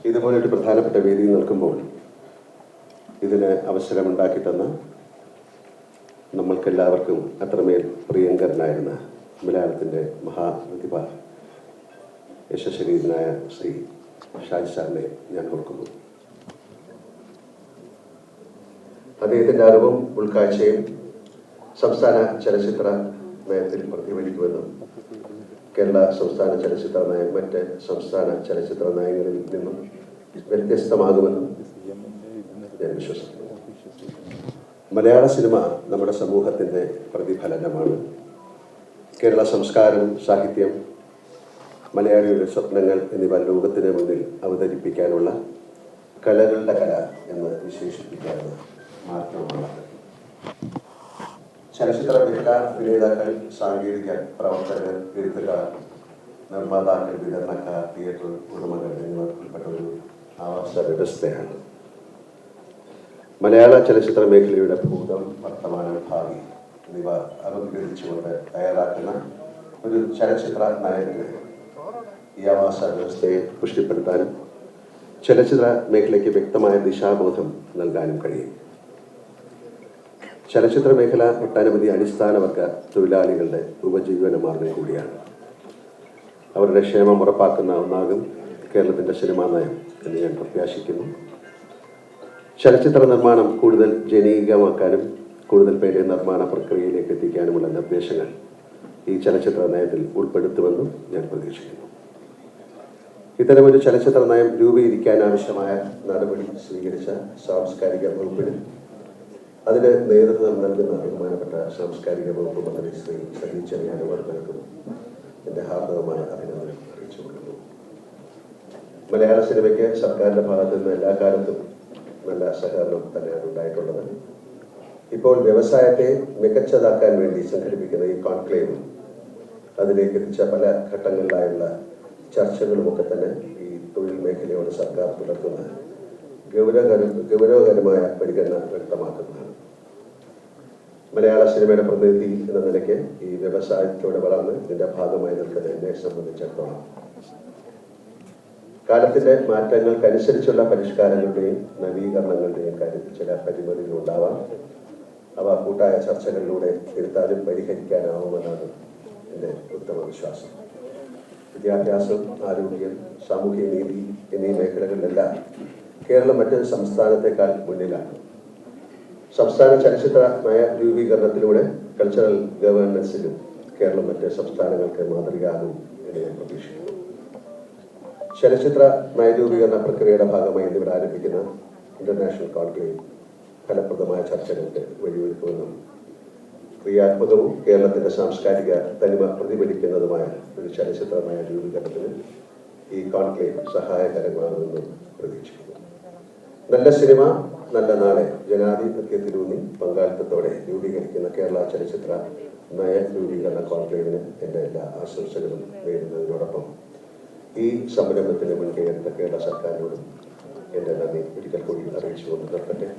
ഇതുപോലൊരു പ്രധാനപ്പെട്ട വേദിയിൽ നിൽക്കുമ്പോൾ ഇതിന് അവസരമുണ്ടാക്കി തന്ന നമ്മൾക്കെല്ലാവർക്കും അത്രമേൽ പ്രിയങ്കരനായിരുന്ന മലയാളത്തിൻ്റെ മഹാപ്രതിഭ യശശരീരനായ ശ്രീ ഷാജി സാറിനെ ഞാൻ ഓർക്കുന്നു. അദ്ദേഹത്തിൻ്റെ അറിവും ഉൾക്കാഴ്ചയും സംസ്ഥാന ചലച്ചിത്ര നയത്തിൽ പ്രതിഫലിക്കുമെന്നും കേരള സംസ്ഥാന ചലച്ചിത്ര നയം മറ്റ് സംസ്ഥാന ചലച്ചിത്ര നയങ്ങളിൽ നിന്നും വ്യത്യസ്തമാകുമെന്നും ഞാൻ വിശ്വസിക്കുന്നു. മലയാള സിനിമ നമ്മുടെ സമൂഹത്തിൻ്റെ പ്രതിഫലനമാണ്. കേരള സംസ്കാരം, സാഹിത്യം, മലയാളിയുടെ സ്വപ്നങ്ങൾ എന്നിവ ലോകത്തിന് മുന്നിൽ അവതരിപ്പിക്കാനുള്ള കലകളുടെ കല എന്ന് വിശേഷിപ്പിക്കാവുന്ന മാത്രമാണ്. ചലച്ചിത്ര മേഖല, അഭിനേതാക്കൾ, സാങ്കേതിക പ്രവർത്തകർ, എഴുത്തുകാർ, നിർമ്മാതാക്കൾ, വിതരണക്കാർ, തിയേറ്റർ ഉടമകൾ എന്നിവർ ഉൾപ്പെട്ട ഒരു ആവാസ വ്യവസ്ഥയാണ്. മലയാള ചലച്ചിത്ര മേഖലയുടെ ഭൂതം, വർത്തമാനം, ഭാവി എന്നിവ അപഗ്രഥിച്ചുകൊണ്ട് തയ്യാറാക്കുന്ന ഒരു ചലച്ചിത്ര നയത്തിന് ഈ ആവാസ വ്യവസ്ഥയെ പുഷ്ടിപ്പെടുത്താനും ചലച്ചിത്ര മേഖലയ്ക്ക് വ്യക്തമായ ദിശാബോധം നൽകാനും കഴിയും. ചലച്ചിത്ര മേഖല ഒട്ടനവധി അടിസ്ഥാന വർഗ തൊഴിലാളികളുടെ ഉപജീവന മാർഗം കൂടിയാണ്. അവരുടെ ക്ഷേമം ഉറപ്പാക്കുന്ന ഒന്നാകും കേരളത്തിൻ്റെ സിനിമാ നയം എന്ന് ഞാൻ പ്രത്യാശിക്കുന്നു. ചലച്ചിത്ര നിർമ്മാണം കൂടുതൽ ജനകീയമാക്കാനും കൂടുതൽ പേരെ നിർമ്മാണ പ്രക്രിയയിലേക്ക് എത്തിക്കാനുമുള്ള നിർദ്ദേശങ്ങൾ ഈ ചലച്ചിത്ര നയത്തിൽ ഉൾപ്പെടുത്തുമെന്നും ഞാൻ പ്രതീക്ഷിക്കുന്നു. ഇത്തരമൊരു ചലച്ചിത്ര നയം രൂപീകരിക്കാൻ ആവശ്യമായ നടപടി സ്വീകരിച്ച സാംസ്കാരിക വകുപ്പിന് അതിന് നേതൃത്വം നൽകുന്ന ബഹുമാനപ്പെട്ട സാംസ്കാരിക വകുപ്പ് മന്ത്രി ശ്രീ സജി ചെറിയാൻ അവർക്കും എൻ്റെ ഹാർദവമായ അഭിനന്ദനം അറിയിച്ചുകൊള്ളുന്നു. മലയാള സിനിമയ്ക്ക് സർക്കാരിൻ്റെ ഭാഗത്തു നിന്ന് എല്ലാ കാലത്തും നല്ല സഹകരണം തന്നെയാണ് ഉണ്ടായിട്ടുള്ളത്. ഇപ്പോൾ വ്യവസായത്തെ മികച്ചതാക്കാൻ വേണ്ടി സംഘടിപ്പിക്കുന്ന ഈ കോൺക്ലേവും അതിലേക്ക് എത്തിച്ച പല ഘട്ടങ്ങളിലായുള്ള ചർച്ചകളുമൊക്കെ തന്നെ ഈ തൊഴിൽ മേഖലയോട് സർക്കാർ പുലർത്തുന്ന ഗൗരവകരമായ പരിഗണന വ്യക്തമാക്കുന്നതാണ്. മലയാള സിനിമയുടെ പ്രതിനിധി എന്ന നിലയ്ക്ക് ഈ വ്യവസായത്തിലൂടെ വളർന്ന് ഇതിൻ്റെ ഭാഗമായി നിൽക്കുന്നത് എന്നെ സംബന്ധിച്ചിടത്തോളം കാലത്തിന്റെ മാറ്റങ്ങൾക്കനുസരിച്ചുള്ള പരിഷ്കാരങ്ങളുടെയും നവീകരണങ്ങളുടെയും കാര്യത്തിൽ ചില പരിമിതികൾ ഉണ്ടാവാം. അവ കൂട്ടായ ചർച്ചകളിലൂടെ തിരുത്താനും പരിഹരിക്കാനാവുമെന്നാണ് എൻ്റെ ഉത്തമ വിശ്വാസം. വിദ്യാഭ്യാസം, ആരോഗ്യം, സാമൂഹ്യ നീതി എന്നീ മേഖലകളിലെല്ലാം കേരളം മറ്റ് സംസ്ഥാനത്തേക്കാൾ മുന്നിലാണ്. സംസ്ഥാന ചലച്ചിത്ര നയ രൂപീകരണത്തിലൂടെ കൾച്ചറൽ ഗവേണൻസിലും കേരളം മറ്റ് സംസ്ഥാനങ്ങൾക്ക് മാതൃകയാകും എന്ന് ഞാൻ പ്രതീക്ഷിക്കുന്നു. ചലച്ചിത്ര നയരൂപീകരണ പ്രക്രിയയുടെ ഭാഗമായി ഇവിടെ ആരംഭിക്കുന്ന ഇന്റർനാഷണൽ കോൺക്ലേവ് ഫലപ്രദമായ ചർച്ചകൾക്ക് വഴിയൊരുക്കുമെന്നും ക്രിയാത്മകവും കേരളത്തിന്റെ സാംസ്കാരിക തനിമ പ്രതിഫലിക്കുന്നതുമായ ഒരു ചലച്ചിത്ര നയ രൂപീകരണത്തിന് ഈ കോൺക്ലേവ് സഹായകരമാകുമെന്നും പ്രതീക്ഷിക്കുന്നു. നല്ല സിനിമ, നല്ല നാളെ ജനാധിപത്യത്തിലൂന്നി പങ്കാളിത്തത്തോടെ രൂപീകരിക്കുന്ന കേരള ചലച്ചിത്ര നയ രൂപീകരണ കോൺക്ലേവിന് എൻ്റെ എല്ലാ ആശംസകളും നേരുന്നതിനോടൊപ്പം ഈ സംരംഭത്തിന് മുൻകൈ എടുത്ത കേരള സർക്കാരിനോടും എൻ്റെ നന്ദി ഒരിക്കൽ കൂടി അറിയിച്ചുകൊണ്ട് നിർത്തട്ടെ.